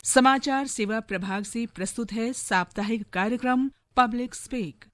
समाचार सेवा प्रभाग से प्रस्तुत है साप्ताहिक कार्यक्रम पब्लिक स्पीक।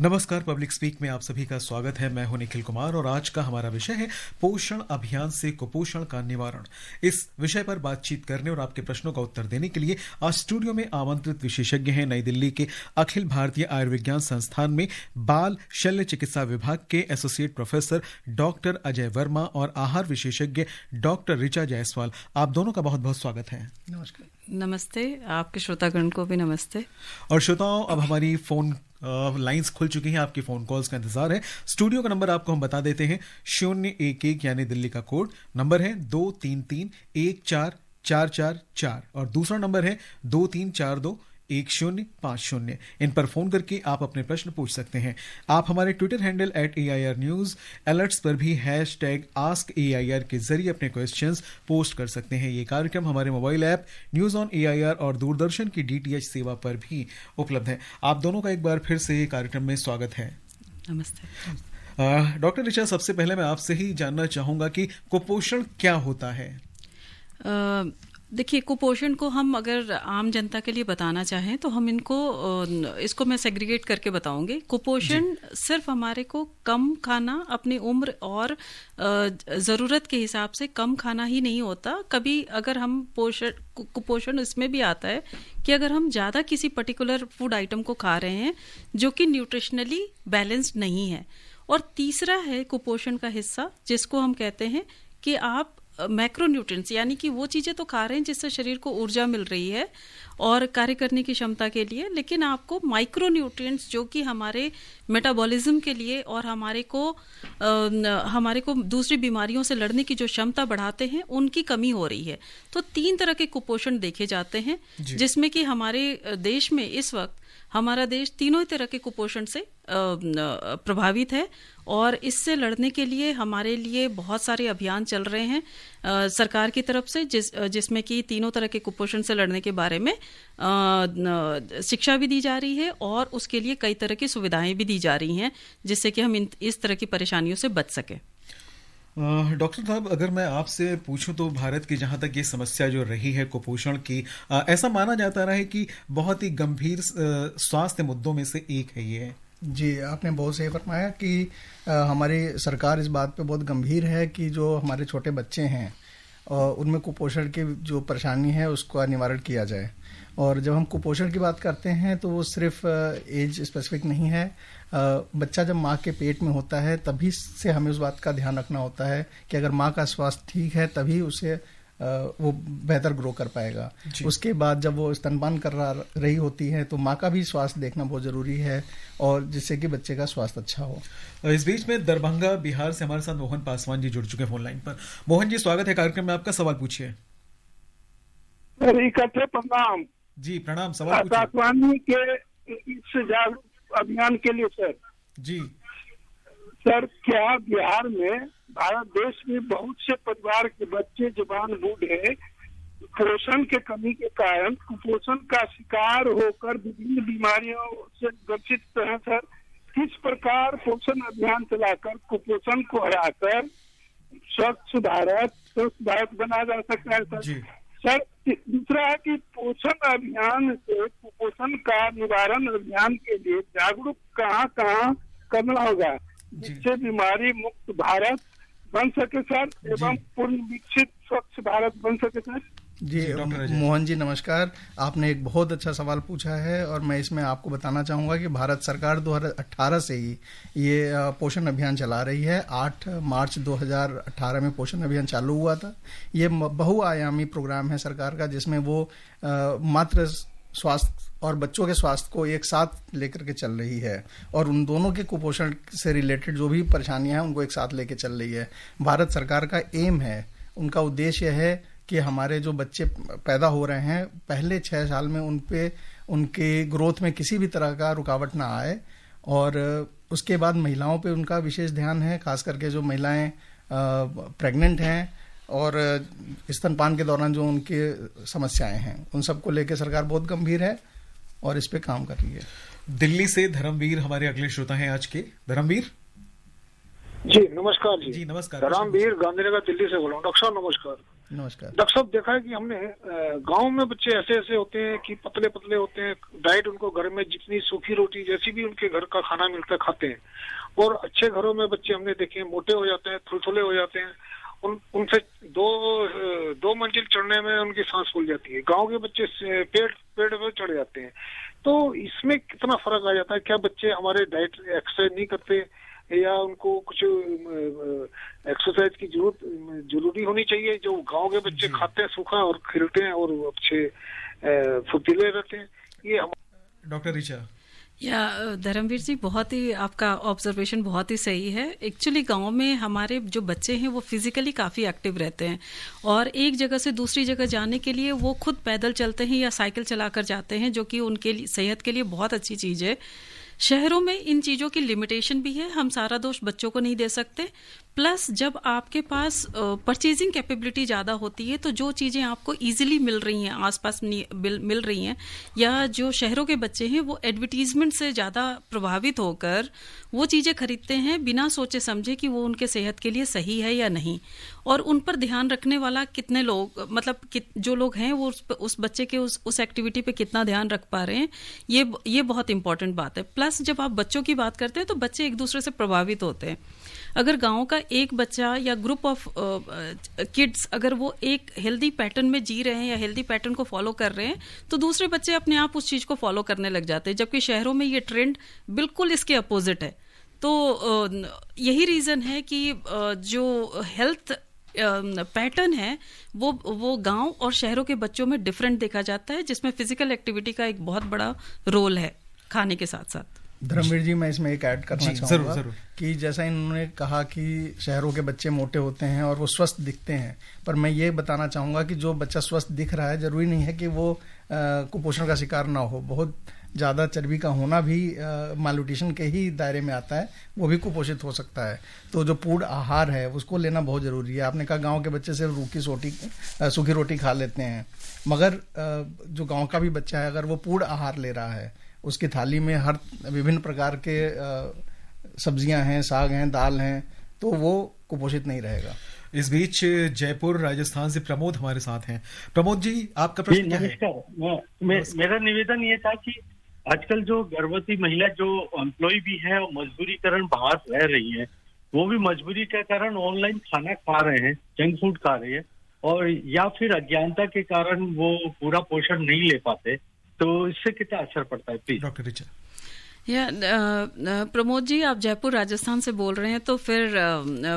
नमस्कार, पब्लिक स्पीक में आप सभी का स्वागत है। मैं हूं निखिल कुमार और आज का हमारा विषय है पोषण अभियान से कुपोषण का निवारण। इस विषय पर बातचीत करने और आपके प्रश्नों का उत्तर देने के लिए आज स्टूडियो में आमंत्रित विशेषज्ञ हैं नई दिल्ली के अखिल भारतीय आयुर्विज्ञान संस्थान में बाल शल्य चिकित्सा विभाग के associate professor doctor Ajay Verma और आहार विशेषज्ञ डॉक्टर ऋचा जायसवाल। आप दोनों का बहुत बहुत स्वागत है। नमस्कार। नमस्ते, आपके श्रोतागण को भी नमस्ते। और श्रोताओं, अब हमारी फोन लाइंस खुल चुकी हैं, आपकी फोन कॉल्स का इंतजार है। स्टूडियो का नंबर आपको हम बता देते हैं 011 यानी दिल्ली का कोड नंबर है 233-14444 और दूसरा नंबर है 2342-1050। इन पर फोन करके आप अपने प्रश्न पूछ सकते हैं। आप हमारे Twitter handle @AIR News alerts पर भी #AskAIR के जरिए अपने क्वेश्चंस पोस्ट कर सकते हैं। ये कार्यक्रम हमारे mobile app news on AIR और दूरदर्शन की DTH सेवा पर भी उपलब्ध है। आप दोनों का एक बार फिर से कार्यक्रम में स्वागत है। नमस्ते। डॉक्टर ऋचा, सबसे पहले मैं आपसे ही जानना चाहूंगा कि कुपोषण क्या होता है? देखिए, कुपोषण को हम अगर आम जनता के लिए बताना चाहें तो हम इसको मैं सेग्रीगेट करके बताऊंगी। कुपोषण सिर्फ हमारे को कम खाना, अपनी उम्र और ज़रूरत के हिसाब से कम खाना ही नहीं होता। कभी अगर हम कुपोषण इसमें भी आता है कि अगर हम ज़्यादा किसी पर्टिकुलर फूड आइटम को खा रहे हैं जो कि न्यूट्रिशनली बैलेंस्ड नहीं है। और तीसरा है कुपोषण का हिस्सा जिसको हम कहते हैं कि आप मैक्रोन्यूट्रिएंट्स यानी कि वो चीजें तो खा रहे हैं जिससे शरीर को ऊर्जा मिल रही है और कार्य करने की क्षमता के लिए, लेकिन आपको माइक्रोन्यूट्रिएंट्स जो कि हमारे मेटाबॉलिज्म के लिए और हमारे को दूसरी बीमारियों से लड़ने की जो क्षमता बढ़ाते हैं उनकी कमी हो रही है। तो 3 तरह के कुपोषण देखे जाते हैं जिसमें कि हमारे देश में इस वक्त हमारा देश तीनों तरह के कुपोषण से प्रभावित है और इससे लड़ने के लिए हमारे लिए बहुत सारे अभियान चल रहे हैं सरकार की तरफ से, जिसमें कि तीनों तरह के कुपोषण से लड़ने के बारे में शिक्षा भी दी जा रही है और उसके लिए कई तरह की सुविधाएं भी दी जा रही हैं जिससे कि हम इस तरह की परेशानियों से बच सके। डॉक्टर साहब, अगर मैं आपसे पूछूं तो भारत की जहां तक ये समस्या जो रही है कुपोषण की, ऐसा माना जाता रहा है कि बहुत ही गंभीर स्वास्थ्य मुद्दों में से एक है ये। जी, आपने बहुत सही फरमाया कि हमारी सरकार इस बात पे बहुत गंभीर है कि जो हमारे छोटे बच्चे हैं उनमें कुपोषण की जो परेशानी है उसका निवारण किया जाए। और जब हम कुपोषण की बात करते हैं तो वो सिर्फ एज स्पेसिफिक नहीं है। बच्चा जब माँ के पेट में होता है तभी से हमें उस बात का ध्यान रखना होता है कि अगर माँ का स्वास्थ्य ठीक है तभी उसे वो बेहतर ग्रो कर पाएगा। उसके बाद जब वो स्तनपान कर रही होती है तो माँ का भी स्वास्थ्य देखना बहुत जरूरी है और जिससे कि बच्चे का स्वास्थ्य अच्छा हो। इस बीच में दरभंगा बिहार से हमारे साथ मोहन पासवान जी जुड़ चुके हैं फोन लाइन पर। मोहन जी, स्वागत है कार्यक्रम में, आपका सवाल पूछिए। प्रणाम जी। प्रणाम, सवाल पूछिए। आकाशवाणी के इस जागरूक अभियान के लिए सर। जी सर, क्या बिहार में, भारत देश में बहुत से परिवार के बच्चे, जवान, बूढ़े पोषण के कमी के कारण कुपोषण का शिकार होकर विभिन्न बीमारियों से ग्रसित हैं सर? किस प्रकार पोषण अभियान चलाकर कुपोषण को हराकर स्वच्छ भारत बनाया जा सकता है सर? सर, दूसरा है कि पोषण अभियान से कुपोषण का निवारण अभियान के लिए जागरूक कहाँ करना होगा जिससे बीमारी मुक्त भारत बन सके सर एवं पूर्ण विकसित स्वच्छ भारत बन सके सर? जी मोहन जी, नमस्कार। आपने एक बहुत अच्छा सवाल पूछा है और मैं इसमें आपको बताना चाहूँगा कि भारत सरकार 2018 से ही ये पोषण अभियान चला रही है। 8 मार्च 2018 में पोषण अभियान चालू हुआ था। ये बहुआयामी प्रोग्राम है सरकार का जिसमें वो मात्र स्वास्थ्य और बच्चों के स्वास्थ्य को एक साथ लेकर के चल रही है और उन दोनों के कुपोषण से रिलेटेड जो भी परेशानियां हैं उनको एक साथ लेके चल रही है। भारत सरकार का एम है, उनका उद्देश्य है कि हमारे जो बच्चे पैदा हो रहे हैं पहले 6 साल में उनके ग्रोथ में किसी भी तरह का रुकावट ना आए और उसके बाद महिलाओं पे उनका विशेष ध्यान है, खास करके जो महिलाएं प्रेग्नेंट हैं और स्तनपान के दौरान जो उनके समस्याएं हैं उन सबको लेकर सरकार बहुत गंभीर है और इस पे काम कर रही है। दिल्ली से धर्मवीर हमारे अगले श्रोता हैं आज के। धर्मवीर जी नमस्कार। जी नमस्कार। धर्मवीर गांधीनगर दिल्ली से बोल रहा हूँ। डॉक्टर साहब नमस्कार। नमस्कार। डॉक्टर साहब देखा है कि हमने गांव में बच्चे ऐसे ऐसे होते हैं कि पतले पतले होते हैं, डाइट उनको घर में जितनी सूखी रोटी जैसी भी उनके घर का खाना मिलता है खाते हैं, और अच्छे घरों में बच्चे हमने देखे मोटे हो जाते हैं, थुलथुले हो जाते हैं, उनसे दो मंजिल चढ़ने में उनकी सांस फूल जाती है। गांव के बच्चे पेड़ पे चढ़ जाते हैं। तो इसमें कितना फर्क आ जाता है? क्या बच्चे हमारे डाइट एक्सरसाइज नहीं करते या उनको कुछ एक्सरसाइज की जरूरी होनी चाहिए? जो गांव के बच्चे खाते हैं सूखा और खिलते हैं और अच्छे फुर्तीले रहते हैं। ये डॉक्टर ऋचा। या धर्मवीर जी, बहुत ही आपका ऑब्जर्वेशन बहुत ही सही है। एक्चुअली गांव में हमारे जो बच्चे हैं वो फिजिकली काफ़ी एक्टिव रहते हैं और एक जगह से दूसरी जगह जाने के लिए वो खुद पैदल चलते हैं या साइकिल चलाकर जाते हैं, जो कि उनके लिए सेहत के लिए बहुत अच्छी चीज़ है। शहरों में इन चीज़ों की लिमिटेशन भी है, हम सारा दोष बच्चों को नहीं दे सकते। प्लस जब आपके पास परचेजिंग कैपेबिलिटी ज़्यादा होती है तो जो चीज़ें आपको इजीली मिल रही हैं, आसपास मिल रही हैं, या जो शहरों के बच्चे हैं वो एडवर्टीजमेंट से ज़्यादा प्रभावित होकर वो चीज़ें खरीदते हैं बिना सोचे समझे कि वो उनके सेहत के लिए सही है या नहीं, और उन पर ध्यान रखने वाला कितने लोग, मतलब जो लोग हैं वो उस बच्चे के उस एक्टिविटी पे कितना ध्यान रख पा रहे हैं, ये बहुत इंपॉर्टेंट बात है। प्लस जब आप बच्चों की बात करते हैं तो बच्चे एक दूसरे से प्रभावित होते हैं। अगर गांव का एक बच्चा या ग्रुप ऑफ किड्स अगर वो एक हेल्दी पैटर्न में जी रहे हैं या हेल्दी पैटर्न को फॉलो कर रहे हैं तो दूसरे बच्चे अपने आप उस चीज को फॉलो करने लग जाते हैं, जबकि शहरों में ये ट्रेंड बिल्कुल इसके अपोजिट है। तो यही रीजन है कि जो हेल्थ पैटर्न है वो गांव और शहरों के बच्चों में डिफरेंट देखा जाता है, जिसमें फिजिकल एक्टिविटी का एक बहुत बड़ा रोल है खाने के साथ साथ। धर्मवीर जी, मैं इसमें एक ऐड करना चाहूँगा कि जैसा इन्होंने कहा कि शहरों के बच्चे मोटे होते हैं और वो स्वस्थ दिखते हैं, पर मैं ये बताना चाहूँगा कि जो बच्चा स्वस्थ दिख रहा है जरूरी नहीं है कि वो कुपोषण का शिकार ना हो। बहुत ज़्यादा चर्बी का होना भी मालन्यूट्रिशन के ही दायरे में आता है, वो भी कुपोषित हो सकता है। तो जो पूर्ण आहार है उसको लेना बहुत ज़रूरी है। आपने कहा गांव के बच्चे सिर्फ सूखी रोटी खा लेते हैं, मगर जो गांव का भी बच्चा है अगर वो पूर्ण आहार ले रहा है, उसकी थाली में हर विभिन्न प्रकार के सब्जियां हैं, साग हैं, दाल हैं, तो वो कुपोषित नहीं रहेगा। इस बीच जयपुर राजस्थान से प्रमोद हमारे साथ हैं। प्रमोद जी, आपका प्रश्न क्या है? मेरा निवेदन ये था कि आजकल जो गर्भवती महिला जो एम्प्लॉय भी है और मजबूरीकरण बाहर रह रही है, वो भी मजबूरी के कारण ऑनलाइन खाना खा रहे हैं, जंक फूड खा रहे हैं, और या फिर अज्ञानता के कारण वो पूरा पोषण नहीं ले पाते, तो इससे कितना असर पड़ता है? Please doctor Richa. प्रमोद जी, आप जयपुर राजस्थान से बोल रहे हैं तो फिर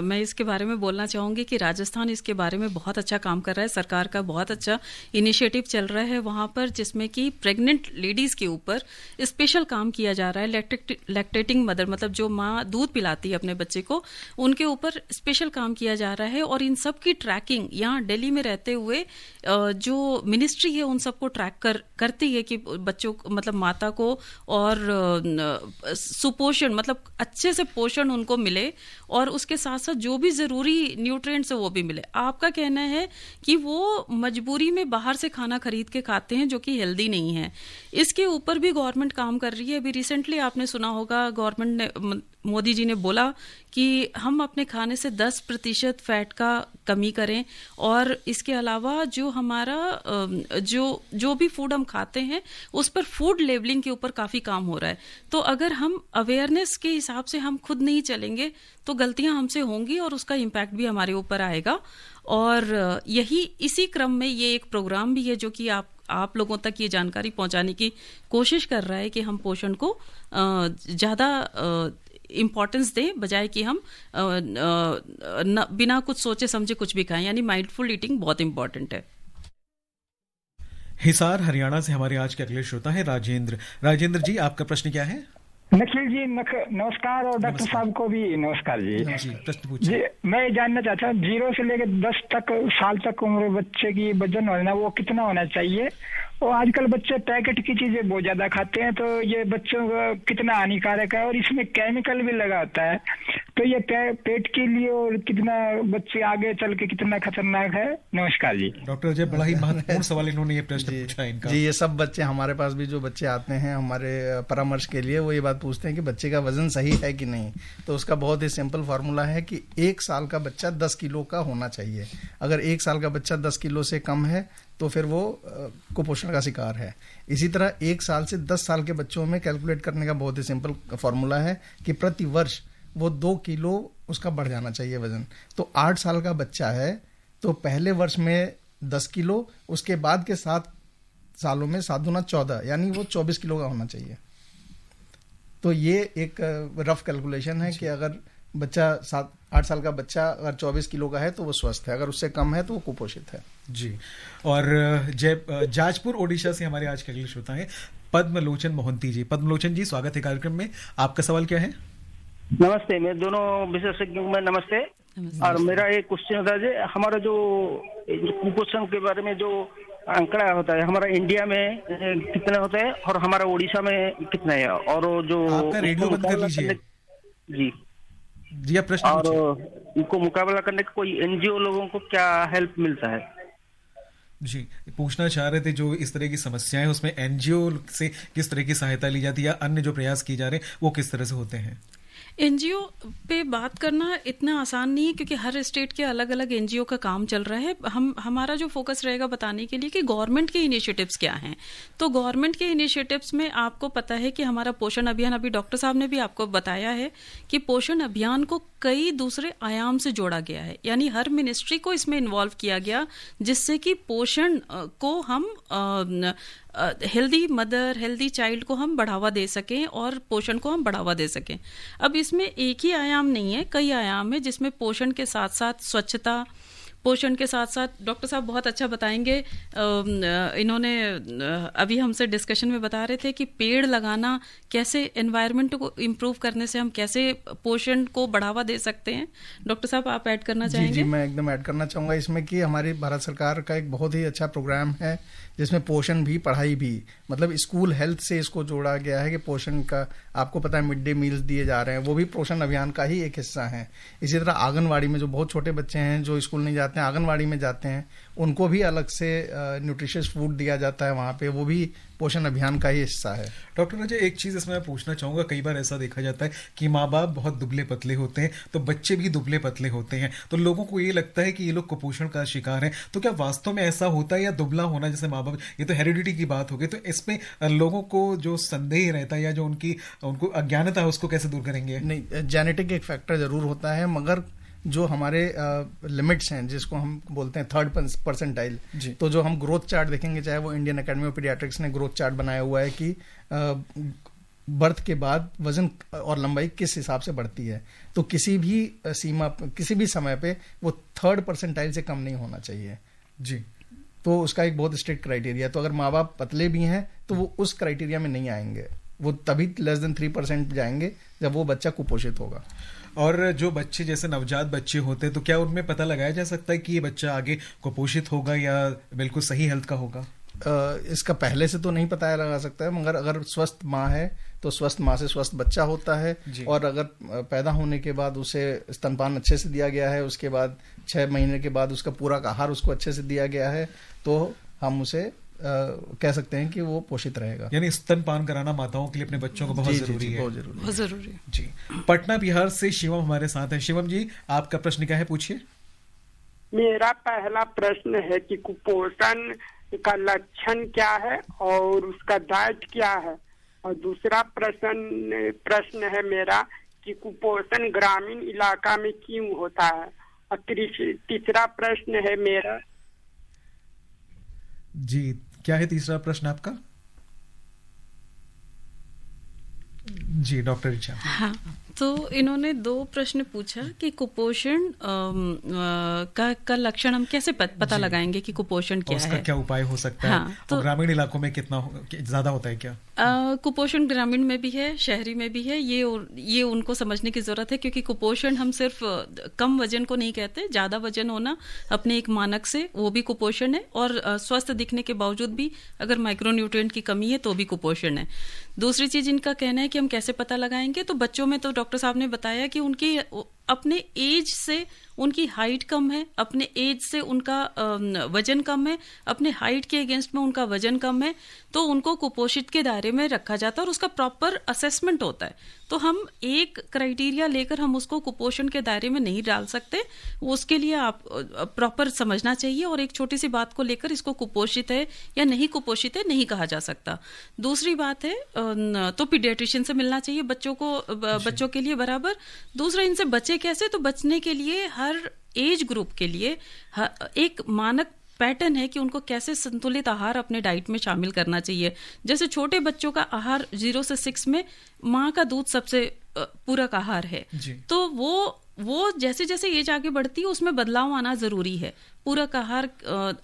मैं इसके बारे में बोलना चाहूँगी कि राजस्थान इसके बारे में बहुत अच्छा काम कर रहा है। सरकार का बहुत अच्छा इनिशिएटिव चल रहा है वहाँ पर, जिसमें कि प्रेग्नेंट लेडीज़ के ऊपर स्पेशल काम किया जा रहा है। लैक्टेटिंग मदर, मतलब जो माँ दूध पिलाती है अपने बच्चे को, उनके ऊपर स्पेशल काम किया जा रहा है। और इन सब की ट्रैकिंग यहाँ दिल्ली में रहते हुए जो मिनिस्ट्री है उन सबको ट्रैक करती है कि बच्चों मतलब माता को और सुपोषण मतलब अच्छे से पोषण उनको मिले, और उसके साथ साथ जो भी जरूरी न्यूट्रिएंट्स है वो भी मिले। आपका कहना है कि वो मजबूरी में बाहर से खाना खरीद के खाते हैं जो कि हेल्दी नहीं है। इसके ऊपर भी गवर्नमेंट काम कर रही है। अभी रिसेंटली आपने सुना होगा गवर्नमेंट ने, मोदी जी ने बोला कि हम अपने खाने से 10% फैट का कमी करें, और इसके अलावा जो हमारा जो भी फूड हम खाते हैं उस पर फूड लेबलिंग के ऊपर काफ़ी काम हो रहा है। तो अगर हम अवेयरनेस के हिसाब से हम खुद नहीं चलेंगे तो गलतियां हमसे होंगी और उसका इम्पैक्ट भी हमारे ऊपर आएगा। और इसी क्रम में ये एक प्रोग्राम भी है जो कि आप लोगों तक ये जानकारी पहुंचाने की कोशिश कर रहा है कि हम पोषण को ज़्यादा इम्पोर्टेंस दें, बजाय कि हम बिना कुछ सोचे समझे कुछ भी खाएं। यानी माइंडफुल ईटिंग बहुत इंपॉर्टेंट है। हिसार हरियाणा से हमारे आज के अगले श्रोता है राजेंद्र जी, आपका प्रश्न क्या है? निखिल जी नमस्कार, और डॉक्टर साहब को भी नमस्कार जी। प्रश्न पूछिए। जी, मैं जानना चाहता हूँ 0 से लेकर 10 साल तक उम्र बच्चे की वजन होना वो कितना होना चाहिए? और आजकल बच्चे पैकेट की चीजें बहुत ज्यादा खाते हैं, तो ये बच्चों को कितना हानिकारक है, और इसमें केमिकल भी लगा होता है। तो तो ये पेट के लिए और कितना बच्चे आगे चल के कितना खतरनाक है। नमस्कार जी। डॉक्टर अजय, बड़ा ही महत्वपूर्ण सवाल इन्होंने ये प्रश्न पूछा इनका। जी, ये सब बच्चे हमारे पास भी जो बच्चे आते हैं हमारे परामर्श के लिए, वो ये बात पूछते हैं कि बच्चे का वजन सही है कि नहीं। तो उसका बहुत ही सिंपल फार्मूला है कि 1 साल का बच्चा 10 किलो का होना चाहिए। अगर 1 साल का बच्चा 10 किलो से कम है तो फिर वो कुपोषण का शिकार है। इसी तरह 1 साल से 10 साल के बच्चों में कैलकुलेट करने का बहुत ही सिंपल फार्मूला है कि प्रति वर्ष वो 2 किलो उसका बढ़ जाना चाहिए वजन। तो 8 साल का बच्चा है तो पहले वर्ष में 10 किलो, उसके बाद के 7 सालों में 7 दूना 14, यानी वो 24 किलो का होना चाहिए। तो ये एक रफ कैलकुलेशन है कि अगर बच्चा 8 साल का बच्चा अगर 24 किलो का है तो वो स्वस्थ है, अगर उससे कम है तो वो कुपोषित है। जी। और जाजपुर ओडिशा से हमारे आज के अगले श्रोता हैं पद्मलोचन मोहंती जी। पद्मलोचन जी, स्वागत है कार्यक्रम में। आपका सवाल क्या है? नमस्ते, मैं दोनों विशेषज्ञों में नमस्ते। और मेरा एक क्वेश्चन था, हमारा जो कुपोषण के बारे में जो आंकड़ा होता है, हमारा इंडिया में कितना होता है और हमारा उड़ीसा में कितना है, और जो आपका रेडियो बंद कर लीजिए जी, आप प्रश्न और इनको मुकाबला करने का कोई एनजीओ लोगों को क्या हेल्प मिलता है? जी, पूछना चाह रहे थे जो इस तरह की समस्याएं, उसमें एनजीओ से किस तरह की सहायता ली जाती है या अन्य जो प्रयास किए जा रहे हैं वो किस तरह से होते हैं? एनजीओ पे बात करना इतना आसान नहीं है, क्योंकि हर स्टेट के अलग अलग एनजीओ का काम चल रहा है। हमारा जो फोकस रहेगा बताने के लिए कि गवर्नमेंट के इनिशिएटिव्स क्या हैं। तो गवर्नमेंट के इनिशिएटिव्स में आपको पता है कि हमारा पोषण अभियान, अभी डॉक्टर साहब ने भी आपको बताया है कि पोषण अभियान को कई दूसरे आयाम से जोड़ा गया है, यानी हर मिनिस्ट्री को इसमें इन्वॉल्व किया गया, जिससे कि पोषण को हम हेल्दी मदर, हेल्दी चाइल्ड को हम बढ़ावा दे सकें और पोषण को हम बढ़ावा दे सकें। अब इसमें एक ही आयाम नहीं है, कई आयाम है, जिसमें पोषण के साथ साथ स्वच्छता, पोषण के साथ साथ डॉक्टर साहब बहुत अच्छा बताएंगे। इन्होंने अभी हमसे डिस्कशन में बता रहे थे कि पेड़ लगाना कैसे, एनवायरनमेंट को इम्प्रूव करने से हम कैसे पोषण को बढ़ावा दे सकते हैं। डॉक्टर साहब, आप ऐड करना चाहेंगे? जी, मैं एकदम ऐड करना चाहूँगा इसमें कि हमारी भारत सरकार का एक बहुत ही अच्छा प्रोग्राम है जिसमें पोषण भी, पढ़ाई भी, मतलब स्कूल हेल्थ से इसको जोड़ा गया है कि पोषण का, आपको पता है मिड डे मील्स दिए जा रहे हैं, वो भी पोषण अभियान का ही एक हिस्सा है। इसी तरह आंगनवाड़ी में जो बहुत छोटे बच्चे हैं जो स्कूल नहीं जाते हैं, आंगनवाड़ी में जाते हैं, उनको भी अलग से न्यूट्रिशियस फूड दिया जाता है वहाँ पे, वो भी पोषण अभियान का ही हिस्सा है। डॉक्टर अजय, एक चीज इसमें मैं पूछना चाहूंगा, कई बार ऐसा देखा जाता है कि माँ बाप बहुत दुबले पतले होते हैं तो बच्चे भी दुबले पतले होते हैं, तो लोगों को ये लगता है कि ये लोग कुपोषण का शिकार हैं। तो क्या वास्तव में ऐसा होता है, या दुबला होना जैसे माँ बाप, ये तो हेरिडिटी की बात हो गई, तो इसमें लोगों को जो संदेह रहता है या जो उनको अज्ञानता है उसको कैसे दूर करेंगे? नहीं, जेनेटिक एक फैक्टर जरूर होता है, मगर जो हमारे लिमिट्स हैं जिसको हम बोलते हैं 3rd परसेंटाइल, तो जो हम ग्रोथ चार्ट देखेंगे, चाहे वो इंडियन एकेडमी ऑफ पीडियाट्रिक्स ने ग्रोथ चार्ट बनाया हुआ है कि बर्थ के बाद वजन और लंबाई किस हिसाब से बढ़ती है, तो किसी भी सीमा, किसी भी समय पे वो 3rd परसेंटाइल से कम नहीं होना चाहिए जी। तो उसका एक बहुत स्ट्रिक्ट क्राइटेरिया, तो अगर माँ बाप पतले भी हैं तो वो उस क्राइटेरिया में नहीं आएंगे, वो तभी लेस देन 3% जाएंगे जब वो बच्चा कुपोषित होगा। और जो बच्चे जैसे नवजात बच्चे होते हैं, तो क्या उनमें पता लगाया जा सकता है कि ये बच्चा आगे कुपोषित होगा या बिल्कुल सही हेल्थ का होगा? इसका पहले से तो नहीं पता लगा सकता है, मगर अगर स्वस्थ माँ है तो स्वस्थ माँ से स्वस्थ बच्चा होता है, और अगर पैदा होने के बाद उसे स्तनपान अच्छे से दिया गया है, उसके बाद 6 महीने के बाद उसका पूरा आहार उसको अच्छे से दिया गया है, तो हम उसे कह सकते हैं कि वो पोषित रहेगा। यानी स्तनपान कराना माताओं के लिए अपने बच्चों को बहुत जरूरी है। बहुत जरूरी है जी। पटना बिहार से शिवम हमारे साथ है। शिवम जी, आपका प्रश्न क्या है, पूछिए। मेरा पहला प्रश्न है कि कुपोषण का लक्षण क्या है और उसका डाइट क्या है, और दूसरा प्रश्न है मेरा कि कुपोषण ग्रामीण इलाका में क्यों होता है, और तीसरा प्रश्न है मेरा। जी, क्या है तीसरा प्रश्न आपका? जी डॉक्टर रिचा। हाँ, तो इन्होंने 2 प्रश्न पूछा कि कुपोषण का लक्षण हम कैसे पता लगाएंगे कि कुपोषण क्या है, उसका क्या उपाय हो सकता है, तो ग्रामीण इलाकों में कितना ज्यादा होता है क्या? कुपोषण ग्रामीण में भी है, शहरी में भी है, ये उनको समझने की जरूरत है, क्योंकि कुपोषण हम सिर्फ कम वजन को नहीं कहते, ज्यादा वजन होना अपने एक मानक से, वो भी कुपोषण है, और स्वस्थ दिखने के बावजूद भी अगर माइक्रोन्यूट्रिएंट की कमी है तो भी कुपोषण है। दूसरी चीज इनका कहना है कि हम कैसे पता लगाएंगे? तो बच्चों में तो डॉक्टर साहब ने बताया कि उनकी अपने एज से उनकी हाइट कम है, अपने एज से उनका वजन कम है, अपने हाइट के अगेंस्ट में उनका वजन कम है, तो उनको कुपोषित के दायरे में रखा जाता है और उसका प्रॉपर असेसमेंट होता है। तो हम एक क्राइटेरिया लेकर हम उसको कुपोषण के दायरे में नहीं डाल सकते, उसके लिए आप प्रॉपर समझना चाहिए और एक छोटी सी बात को लेकर इसको कुपोषित है या नहीं कुपोषित है नहीं कहा जा सकता। दूसरी बात है तो पीडियाट्रिशियन से मिलना चाहिए बच्चों के लिए बराबर। दूसरा, इनसे बचे कैसे? तो बचने के लिए हर एज ग्रुप के लिए एक मानक पैटर्न है कि उनको कैसे संतुलित आहार अपने डाइट में शामिल करना चाहिए। जैसे छोटे बच्चों का आहार 0 से 6 में माँ का दूध सबसे पूरक आहार है, तो वो जैसे जैसे एज आगे बढ़ती है उसमें बदलाव आना जरूरी है। पूरक आहार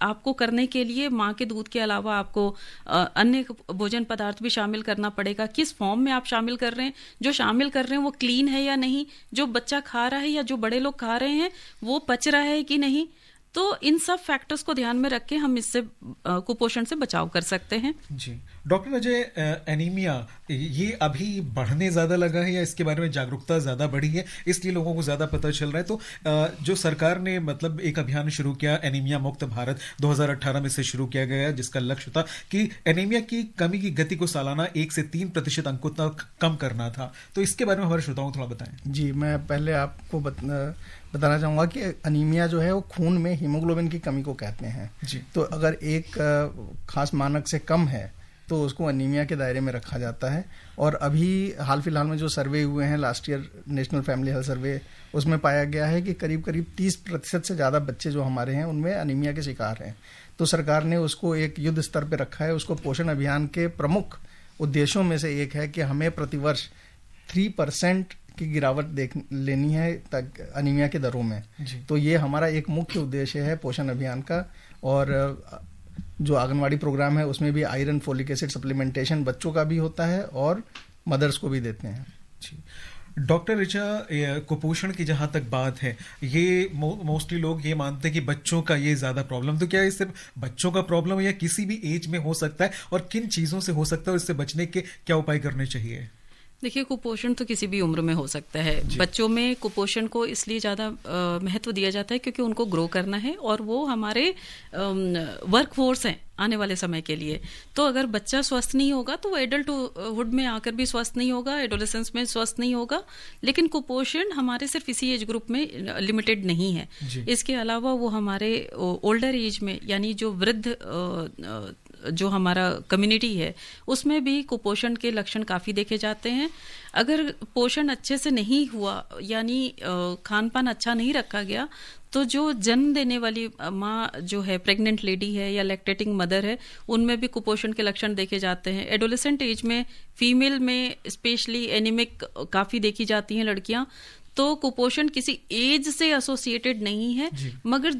आपको करने के लिए माँ के दूध के अलावा आपको अन्य भोजन पदार्थ भी शामिल करना पड़ेगा। किस फॉर्म में आप शामिल कर रहे हैं, जो शामिल कर रहे हैं वो क्लीन है या नहीं, जो बच्चा खा रहा है या जो बड़े लोग खा रहे हैं वो पच रहा है कि नहीं। तो इन सब फैक्टर्स को ध्यान में रख के हम इससे कुपोषण से बचाव कर सकते हैं। जी डॉक्टर अजय, एनीमिया ये अभी बढ़ने ज्यादा लगा है या इसके बारे में जागरूकता ज्यादा बढ़ी है इसलिए लोगों को ज्यादा पता चल रहा है? तो जो सरकार ने मतलब एक अभियान शुरू किया एनीमिया मुक्त भारत 2018 में से शुरू किया गया, जिसका लक्ष्य था कि एनीमिया की कमी की गति को सालाना 1 से 3% अंकों तक कम करना था। तो इसके बारे में हमारे श्रोताओं को थोड़ा बताएं। जी, मैं पहले आपको बताना चाहूँगा कि अनीमिया जो है वो खून में हीमोग्लोबिन की कमी को कहते हैं जी। तो अगर एक खास मानक से कम है तो उसको अनीमिया के दायरे में रखा जाता है। और अभी हाल फिलहाल में जो सर्वे हुए हैं, last year national family health survey, उसमें पाया गया है कि करीब 30% से ज़्यादा बच्चे जो हमारे हैं उनमें अनीमिया के शिकार हैं। तो सरकार ने उसको एक युद्ध स्तर पर रखा है। उसको पोषण अभियान के प्रमुख उद्देश्यों में से एक है कि हमें प्रतिवर्ष 3% की गिरावट लेनी है तक अनीमिया के दरों में। तो ये हमारा एक मुख्य उद्देश्य है पोषण अभियान का। और जो आंगनवाड़ी प्रोग्राम है उसमें भी आयरन फोलिक एसिड सप्लीमेंटेशन बच्चों का भी होता है और मदर्स को भी देते हैं। डॉक्टर ऋचा, कुपोषण की जहां तक बात है, ये मोस्टली लोग ये मानते हैं कि बच्चों का ये ज्यादा प्रॉब्लम, तो क्या ये सिर्फ बच्चों का प्रॉब्लम है या किसी भी एज में हो सकता है और किन चीजों से हो सकता है और इससे बचने के क्या उपाय करने चाहिए? देखिए, कुपोषण तो किसी भी उम्र में हो सकता है। बच्चों में कुपोषण को इसलिए ज़्यादा महत्व दिया जाता है क्योंकि उनको ग्रो करना है और वो हमारे वर्क फोर्स हैं आने वाले समय के लिए। तो अगर बच्चा स्वस्थ नहीं होगा तो वो एडल्टहुड में आकर भी स्वस्थ नहीं होगा, एडोलेसेंस में स्वस्थ नहीं होगा। लेकिन कुपोषण हमारे सिर्फ इसी एज ग्रुप में लिमिटेड नहीं है। इसके अलावा वो हमारे ओल्डर एज में, यानी जो वृद्ध जो हमारा कम्युनिटी है उसमें भी कुपोषण के लक्षण काफ़ी देखे जाते हैं। अगर पोषण अच्छे से नहीं हुआ, यानी खान पान अच्छा नहीं रखा गया, तो जो जन्म देने वाली माँ जो है, प्रेग्नेंट लेडी है या लैक्टेटिंग मदर है, उनमें भी कुपोषण के लक्षण देखे जाते हैं। एडोलेसेंट एज में फीमेल में स्पेशली एनीमिक काफ़ी देखी जाती हैं लड़कियां। तो कुपोषण किसी एज से एसोसिएटेड नहीं है, मगर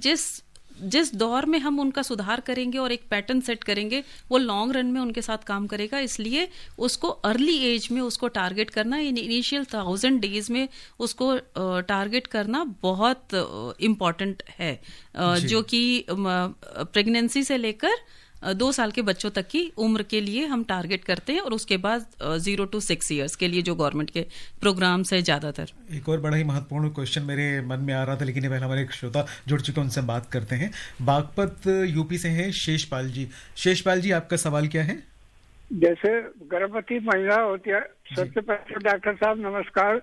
जिस दौर में हम उनका सुधार करेंगे और एक पैटर्न सेट करेंगे वो लॉन्ग रन में उनके साथ काम करेगा। इसलिए उसको अर्ली एज में उसको टारगेट करना, इनिशियल 1000 डेज में उसको टारगेट करना बहुत इम्पॉर्टेंट है, जो कि प्रेगनेंसी से लेकर 2 साल के बच्चों तक की उम्र के लिए हम टारगेट करते हैं और उसके बाद 0 to 6 ईयर्स के लिए जो गवर्नमेंट के प्रोग्राम्स है ज्यादातर। एक और बड़ा ही महत्वपूर्ण क्वेश्चन मेरे मन में आ रहा था, लेकिन पहले हमारे एक श्रोता जुड़ चुके हैं, उनसे बात करते हैं। बागपत यूपी से हैं शेषपाल जी। शेषपाल जी, आपका सवाल क्या है? जैसे गर्भवती महिला होती है, सबसे पहले डॉक्टर साहब नमस्कार।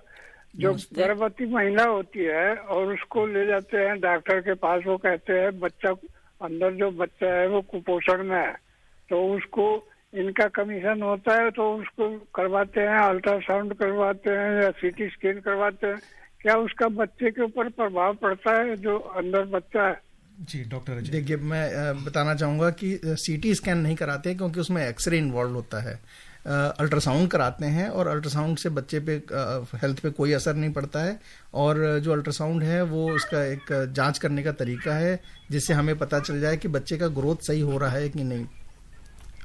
जो गर्भवती महिला होती है और उसको ले जाते हैं डॉक्टर के पास, वो कहते हैं बच्चा अंदर जो बच्चा है वो कुपोषण में है, तो उसको इनका कमीशन होता है तो उसको करवाते हैं, अल्ट्रासाउंड करवाते हैं या सीटी स्कैन करवाते हैं। क्या उसका बच्चे के ऊपर प्रभाव पड़ता है जो अंदर बच्चा है? जी डॉक्टर अजय। देखिए, मैं बताना चाहूँगा कि सीटी स्कैन नहीं कराते हैं क्योंकि उसमें एक्सरे इन्वॉल्व होता है। अल्ट्रासाउंड कराते हैं और अल्ट्रासाउंड से बच्चे पे हेल्थ पे कोई असर नहीं पड़ता है। और जो अल्ट्रासाउंड है वो उसका एक जांच करने का तरीका है जिससे हमें पता चल जाए कि बच्चे का ग्रोथ सही हो रहा है कि नहीं,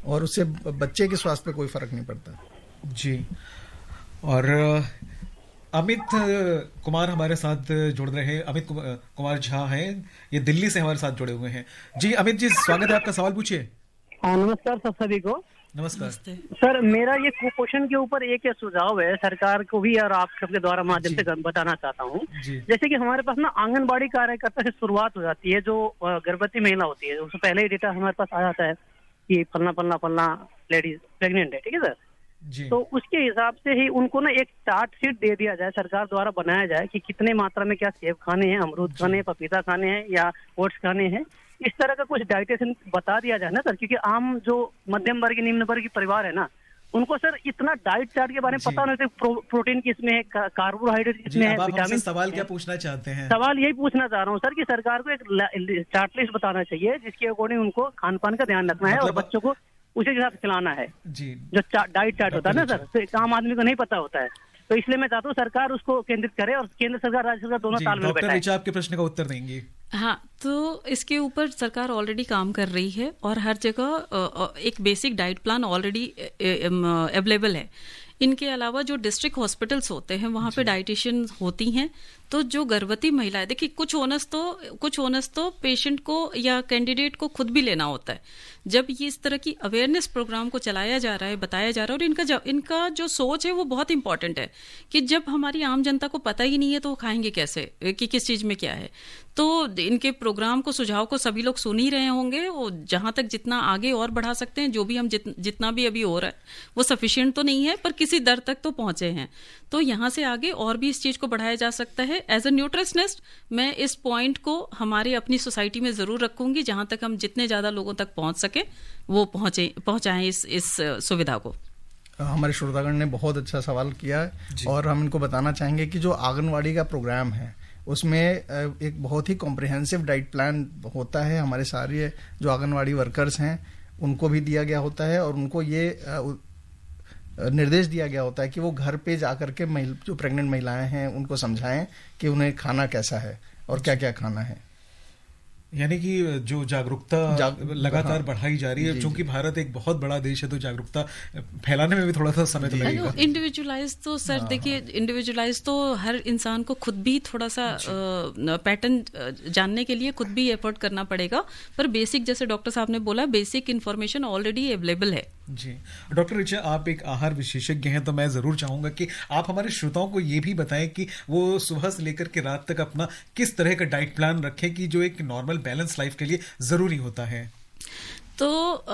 और उससे बच्चे के स्वास्थ्य पे कोई फर्क नहीं पड़ता। जी, और अमित कुमार हमारे साथ जुड़ रहे हैं। अमित कुमार झा हैं, ये दिल्ली से हमारे साथ जुड़े हुए हैं। जी अमित जी, स्वागत है आपका, सवाल पूछिए। नमस्कार सब सभी को। नमस्कार सर, मेरा ये कुपोषण के ऊपर एक सुझाव है सरकार को भी और आप सबके द्वारा माध्यम से बताना चाहता हूँ। जैसे कि हमारे पास ना आंगनबाड़ी कार्यकर्ता से शुरुआत हो जाती है, जो गर्भवती महिला होती है, उससे पहले ही डेटा हमारे पास आ जाता है कि फलना लेडीज प्रेग्नेंट है, ठीक है सर। तो उसके हिसाब से ही उनको ना एक चार्ट शीट दे दिया जाए, सरकार द्वारा बनाया जाए कि कितने मात्रा में क्या सेब खाने हैं, अमरूद खाने हैं, पपीता खाने हैं या ओट्स खाने हैं, इस तरह का कुछ डाइटेशन बता दिया जाए ना सर। क्योंकि आम जो मध्यम वर्ग निम्न वर्ग परिवार है ना, उनको सर इतना डाइट चार्ट के बारे में पता नहीं होता, प्रोटीन किसमें है, कार्बोहाइड्रेट किसमें है, विटामिन। सवाल क्या पूछना चाहते हैं? सवाल यही पूछना चाह रहा हूँ सर कि सरकार को एक चार्ट लिस्ट बताना चाहिए जिसके अकॉर्डिंग उनको खान पान का ध्यान रखना है और बच्चों को उसी के साथ खिलाना है जी। जो डाइट चार्ट होता है ना सर, तो आम आदमी को नहीं पता होता है। तो इसलिए मैं चाहता हूँ सरकार उसको केंद्रित करे और केंद्र सरकार राज्य सरकार दोनों तालमेल बैठाए। डॉक्टर आपके प्रश्न का उत्तर देंगे। हाँ, तो इसके ऊपर सरकार ऑलरेडी काम कर रही है और हर जगह एक basic diet plan already available है। इनके अलावा जो डिस्ट्रिक्ट हॉस्पिटल्स होते हैं वहाँ पे डाइटिशियन होती हैं। तो जो गर्भवती महिलाएं, देखिए कुछ ओनस तो पेशेंट को या कैंडिडेट को खुद भी लेना होता है। जब ये इस तरह की अवेयरनेस प्रोग्राम को चलाया जा रहा है, बताया जा रहा है, और इनका जो सोच है वो बहुत इंपॉर्टेंट है कि जब हमारी आम जनता को पता ही नहीं है तो वो खाएंगे कैसे कि किस चीज में क्या है। तो इनके प्रोग्राम को, सुझाव को सभी लोग सुन ही रहे होंगे। वो जहां तक जितना आगे और बढ़ा सकते हैं, जो भी हम जितना भी अभी हो रहा है वो सफिशिएंट तो नहीं है, पर किसी दर तक तो पहुंचे हैं। तो यहाँ से आगे और भी इस चीज को बढ़ाया जा सकता है। एज अ न्यूट्रिशनिस्ट मैं इस पॉइंट को हमारे अपनी सोसाइटी में जरूर रखूंगी, जहां तक हम जितने ज्यादा लोगों तक पहुंच सके वो पहुंचाएं इस सुविधा को। हमारे श्रोतागण ने बहुत अच्छा सवाल किया है और हम इनको बताना चाहेंगे कि जो आंगनवाड़ी का प्रोग्राम है उसमें एक बहुत ही कॉम्प्रिहेंसिव डाइट प्लान होता है। हमारे सारे जो आंगनवाड़ी वर्कर्स हैं उनको भी दिया गया होता है और उनको ये निर्देश दिया गया होता है कि वो घर पे जाकर के जो प्रेग्नेंट महिलाएं हैं उनको समझाएं कि उन्हें खाना कैसा है और क्या क्या खाना है। यानी कि जो जागरूकता लगातार बढ़ाई जा रही है। चूंकि भारत एक बहुत बड़ा देश है तो जागरूकता फैलाने में भी थोड़ा सा समय तो लगेगा। इंडिविजुअलाइज तो सर देखिए, इंडिविजुअलाइज तो हर इंसान को खुद भी थोड़ा सा पैटर्न जानने के लिए खुद भी एफर्ट करना पड़ेगा। पर बेसिक, जैसे डॉक्टर साहब ने बोला, बेसिक इन्फॉर्मेशन ऑलरेडी अवेलेबल है जी। डॉक्टर ऋचा, आप एक आहार विशेषज्ञ हैं, तो मैं जरूर चाहूंगा कि आप हमारे श्रोताओं को ये भी बताएं कि वो सुबह से लेकर के रात तक अपना किस तरह का डाइट प्लान रखें कि जो एक नॉर्मल बैलेंस लाइफ के लिए जरूरी होता है। तो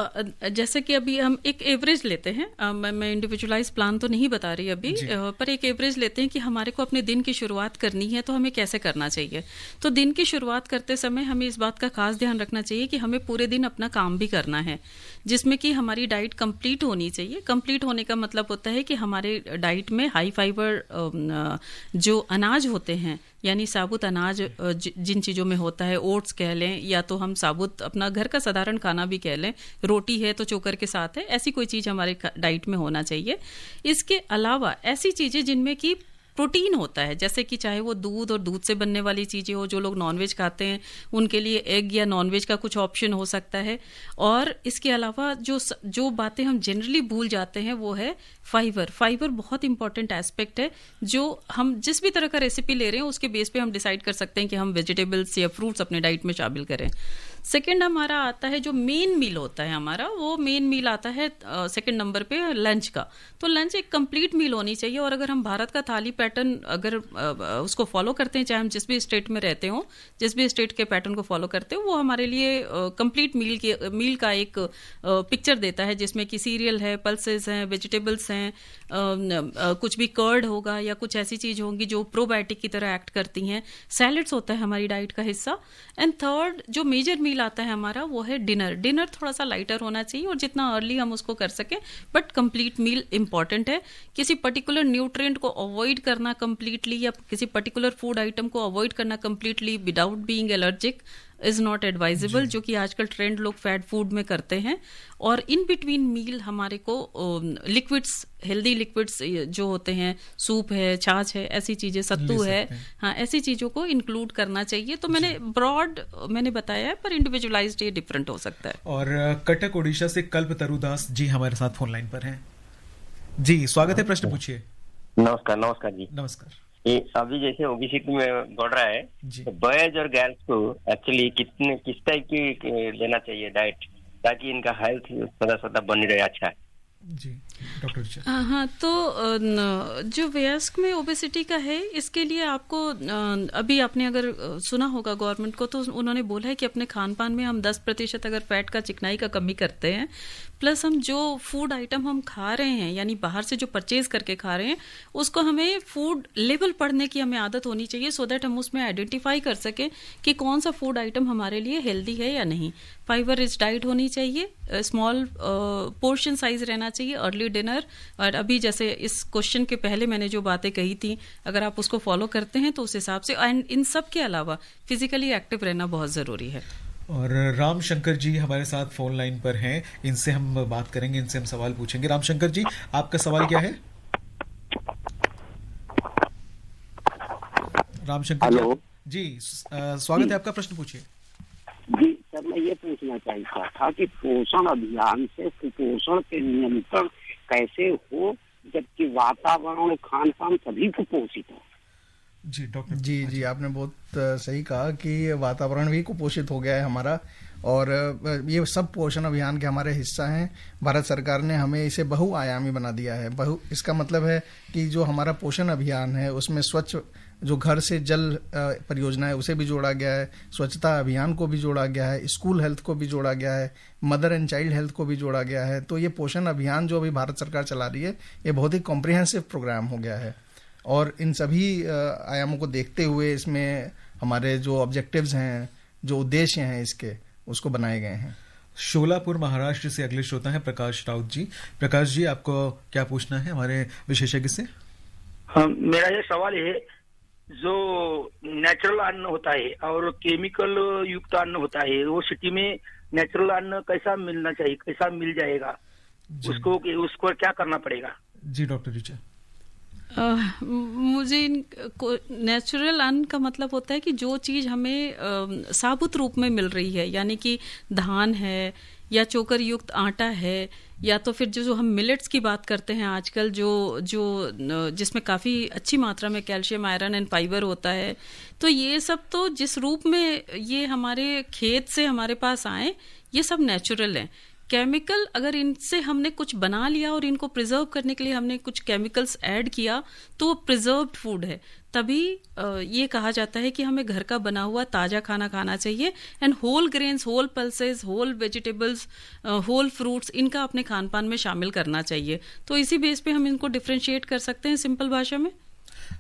जैसे कि अभी हम एक एवरेज लेते हैं, मैं इंडिविजुअलाइज प्लान तो नहीं बता रही अभी, पर एक एवरेज लेते हैं कि हमारे को अपने दिन की शुरुआत करनी है तो हमें कैसे करना चाहिए। तो दिन की शुरुआत करते समय हमें इस बात का खास ध्यान रखना चाहिए कि हमें पूरे दिन अपना काम भी करना है, जिसमें कि हमारी डाइट कंप्लीट होनी चाहिए। कंप्लीट होने का मतलब होता है कि हमारे डाइट में हाई फाइबर जो अनाज होते हैं, यानी साबुत अनाज जिन चीज़ों में होता है, ओट्स कह लें या तो हम साबुत अपना घर का साधारण खाना भी कह लें, रोटी है तो चोकर के साथ है, ऐसी कोई चीज़ हमारे डाइट में होना चाहिए। इसके अलावा ऐसी चीज़ें जिनमें कि प्रोटीन होता है, जैसे कि चाहे वो दूध और दूध से बनने वाली चीज़ें हो, जो लोग नॉनवेज खाते हैं उनके लिए एग या नॉनवेज का कुछ ऑप्शन हो सकता है। और इसके अलावा जो बातें हम जनरली भूल जाते हैं वो है फाइबर। फाइबर बहुत इंपॉर्टेंट एस्पेक्ट है, जो हम जिस भी तरह का रेसिपी ले रहे हैं उसके बेस पे हम डिसाइड कर सकते हैं कि हम वेजिटेबल्स या फ्रूट्स अपने डाइट में शामिल करें। सेकेंड हमारा आता है जो मेन मील होता है हमारा, वो मेन मील आता है सेकेंड नंबर पे लंच का। तो लंच एक कंप्लीट मील होनी चाहिए। और अगर हम भारत का थाली पैटर्न अगर उसको फॉलो करते हैं, चाहे हम जिस भी स्टेट में रहते हो, जिस भी स्टेट के पैटर्न को फॉलो करते हो, वो हमारे लिए कंप्लीट मील का एक पिक्चर देता है, जिसमें कि सीरियल है, पल्सेस हैं, वेजिटेबल्स हैं, कुछ भी कर्ड होगा या कुछ ऐसी चीज होंगी जो प्रोबायोटिक की तरह एक्ट करती हैं। सैलेड्स होता है हमारी डाइट का हिस्सा। एंड थर्ड जो मेजर मील आता है हमारा वो है डिनर। डिनर थोड़ा सा लाइटर होना चाहिए और जितना अर्ली हम उसको कर सकें, बट कंप्लीट मील इंपॉर्टेंट है। किसी पर्टिकुलर न्यूट्रिएंट को अवॉइड करना कंप्लीटली या किसी पर्टिकुलर फूड आइटम को अवॉइड करना completely without being allergic is not advisable, जो कि आजकल ट्रेंड लोग फैट फूड में करते हैं। और इन बिटवीन मील हमारे को लिक्विड्स, हेल्दी लिक्विड्स जो होते हैं, सूप है, छाछ है, ऐसी चीजें, सत्तू है, हाँ, ऐसी चीजों को इंक्लूड करना चाहिए। तो मैंने बताया है, पर इंडिविजुअलाइज्ड ये डिफरेंट हो सकता है। और कटक उड़ीसा से कल्प तरुदास जी हमारे साथ फोन लाइन पर हैं। जी स्वागत है, प्रश्न पूछिए। नमस्कार जी। नमस्कार। अभी जैसे ओबेसिटी में बढ़ रहा है, तो बॉयज और गर्ल्स को एक्चुअली किस टाइप की लेना चाहिए डाइट, ताकि इनका हेल्थ सदा बनी रहे अच्छा। जी डॉक्टर ऋचा। हाँ, तो जो वयस्क में ओबेसिटी का है, इसके लिए आपको अभी आपने अगर सुना होगा गवर्नमेंट को, तो उन्होंने बोला है कि अपने खान पान में हम 10% अगर फैट का, चिकनाई का कमी करते हैं, प्लस हम जो फूड आइटम हम खा रहे हैं यानी बाहर से जो परचेज करके खा रहे हैं, उसको हमें फूड लेबल पढ़ने की हमें आदत होनी चाहिए, सो दैट हम उसमें आइडेंटिफाई कर सके कि कौन सा फूड आइटम हमारे लिए हेल्दी है या नहीं। फाइबर रिच डाइट होनी चाहिए, स्मॉल पोर्शन साइज रहना चाहिए, अर्ली डिनर, और अभी जैसे इस क्वेश्चन के पहले मैंने जो बातें कही थी, अगर आप उसको फॉलो करते हैं तो उस हिसाब से, एंड इन सब के अलावा फिजिकली एक्टिव रहना बहुत जरूरी है। और राम शंकर जी हमारे साथ फोन लाइन पर हैं, इनसे हम बात करेंगे, इनसे हम सवाल पूछेंगे। राम शंकर जी, आपका सवाल क्या है? राम शंकर जी, स्वागत है आपका, प्रश्न पूछिए। जी सर, मैं ये पूछना चाहता था कि पोषण अभियान से कुपोषण के नियंत्रण कैसे हो, जबकि वातावरण और खान पान सभी कुपोषित है। जी डॉक्टर जी, आपने बहुत सही कहा कि वातावरण भी कुपोषित हो गया है हमारा, और ये सब पोषण अभियान के हमारे हिस्सा हैं। भारत सरकार ने हमें इसे बहुआयामी बना दिया है। इसका मतलब है कि जो हमारा पोषण अभियान है उसमें स्वच्छ जो घर से जल परियोजना है उसे भी जोड़ा गया है, स्वच्छता अभियान को भी जोड़ा गया है, स्कूल हेल्थ को भी जोड़ा गया है, मदर एंड चाइल्ड हेल्थ को भी जोड़ा गया है। तो ये पोषण अभियान जो अभी भारत सरकार चला रही है, ये बहुत ही कॉम्प्रिहेंसिव प्रोग्राम हो गया है, और इन सभी आयामों को देखते हुए इसमें हमारे जो ऑब्जेक्टिव्स हैं, जो उद्देश्य हैं इसके, उसको बनाए गए हैं। शोलापुर महाराष्ट्र से अगले श्रोता है प्रकाश राउत जी। प्रकाश जी, आपको क्या पूछना है हमारे विशेषज्ञ से? हाँ, मेरा ये सवाल है, जो नेचुरल अन्न होता है और केमिकल युक्त अन्न होता है, वो सिटी में नेचुरल अन्न कैसा मिलना चाहिए, कैसा मिल जाएगा, उसको क्या करना पड़ेगा? जी डॉक्टर ऋचा। मुझे नेचुरल अन्न का मतलब होता है कि जो चीज हमें साबुत रूप में मिल रही है, यानी कि धान है या चोकर युक्त आटा है, या तो फिर जो हम मिलेट्स की बात करते हैं आजकल, जो जिसमें काफ़ी अच्छी मात्रा में कैल्शियम, आयरन एंड फाइबर होता है। तो ये सब तो जिस रूप में ये हमारे खेत से हमारे पास आए, ये सब नेचुरल है। केमिकल, अगर इनसे हमने कुछ बना लिया और इनको प्रिजर्व करने के लिए हमने कुछ केमिकल्स ऐड किया, तो वो प्रिजर्व्ड फूड है। तभी ये कहा जाता है कि हमें घर का बना हुआ ताज़ा खाना खाना चाहिए, and whole grains, whole pulses, whole vegetables, whole fruits, इनका अपने खान पान में शामिल करना चाहिए। तो इसी बेस पे हम इनको डिफ्रेंशिएट कर सकते हैं सिंपल भाषा में।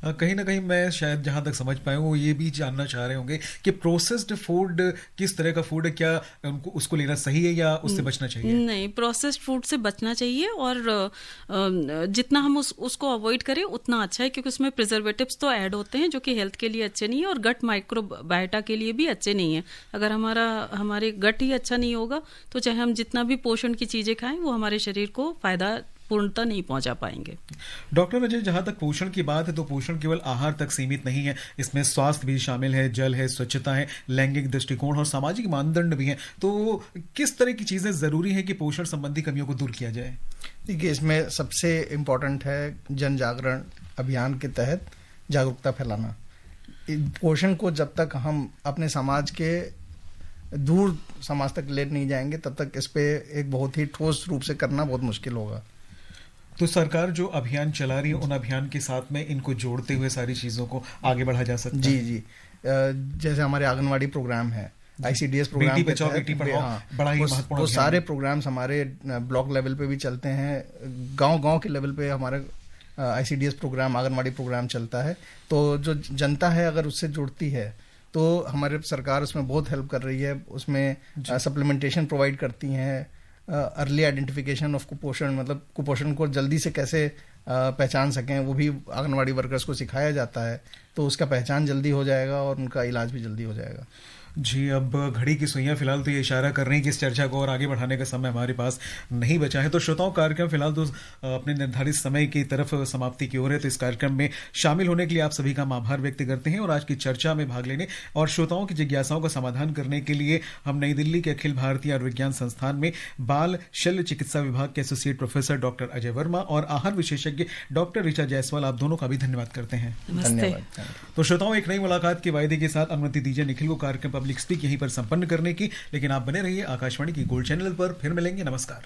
कहीं ना कहीं मैं शायद जहां तक समझ पाया हूँ, वो ये भी जानना चाह रहे होंगे कि प्रोसेस्ड फूड किस तरह का फूड है, क्या उनको उसको लेना सही है या उससे बचना चाहिए? नहीं, प्रोसेस्ड फूड से बचना चाहिए, और जितना हम उसको अवॉइड करें उतना अच्छा है, क्योंकि उसमें प्रिजर्वेटिव्स तो ऐड होते हैं जो कि हेल्थ के लिए अच्छे नहीं है, और गट माइक्रोबायोटा के लिए भी अच्छे नहीं है। अगर हमारे गट ही अच्छा नहीं होगा, तो चाहे हम जितना भी पोषण की चीजें खाएं, वो हमारे शरीर को फायदा पूर्णता नहीं पहुंचा पाएंगे। डॉक्टर अजय, जहां तक पोषण की बात है, तो पोषण केवल आहार तक सीमित नहीं है, इसमें स्वास्थ्य भी शामिल है, जल है, स्वच्छता है, लैंगिक दृष्टिकोण और सामाजिक मानदंड भी हैं। तो किस तरह की चीजें जरूरी है कि पोषण संबंधी कमियों को दूर किया जाए? देखिए, इसमें सबसे इम्पोर्टेंट है जन जागरण अभियान के तहत जागरूकता फैलाना। पोषण को जब तक हम अपने समाज के दूर समाज तक ले नहीं जाएंगे, तब तक इस पे एक बहुत ही ठोस रूप से करना बहुत मुश्किल होगा। तो सरकार जो अभियान चला रही है, उन अभियान के साथ में इनको जोड़ते हुए सारी चीजों को आगे बढ़ा जा सकता है। जी, जैसे हमारे आंगनवाड़ी प्रोग्राम है, ICDS प्रोग्राम, बेटी बचाओ बेटी पढ़ाओ, बड़ा ही महत्वपूर्ण। वो सारे प्रोग्राम्स हमारे ब्लॉक लेवल पे भी चलते हैं, गांव के लेवल पे हमारे ICDS प्रोग्राम, आंगनवाड़ी प्रोग्राम चलता है। तो जो जनता है अगर उससे जुड़ती है, तो हमारे सरकार उसमें बहुत हेल्प कर रही है, उसमें सप्लीमेंटेशन प्रोवाइड करती हैं, अर्ली आइडेंटिफिकेशन ऑफ कुपोषण, मतलब कुपोषण को जल्दी से कैसे पहचान सकें, वो भी आंगनवाड़ी वर्कर्स को सिखाया जाता है, तो उसका पहचान जल्दी हो जाएगा और उनका इलाज भी जल्दी हो जाएगा। जी, अब घड़ी की सुइयां फिलहाल तो ये इशारा कर रही हैं कि इस चर्चा को और आगे बढ़ाने का समय हमारे पास नहीं बचा है। तो श्रोताओं, कार्यक्रम फिलहाल तो अपने निर्धारित समय की तरफ समाप्ति की ओर है। तो इस कार्यक्रम में शामिल होने के लिए आप सभी का हम आभार व्यक्त करते हैं, और आज की चर्चा में भाग लेने और श्रोताओं की जिज्ञासाओं का समाधान करने के लिए हम नई दिल्ली के अखिल भारतीय आयुर्विज्ञान संस्थान में बाल शल्य चिकित्सा विभाग के associate professor doctor Ajay Verma और आहार विशेषज्ञ डॉक्टर ऋचा जायसवाल, आप दोनों का भी धन्यवाद करते हैं। धन्यवाद। तो श्रोताओं, एक नई मुलाकात के वायदे के साथ अनुमति दीजिए निखिल को कार्यक्रम पब्लिक स्पीक यहीं पर संपन्न करने की, लेकिन आप बने रहिए आकाशवाणी की गोल्ड चैनल पर। फिर मिलेंगे, नमस्कार।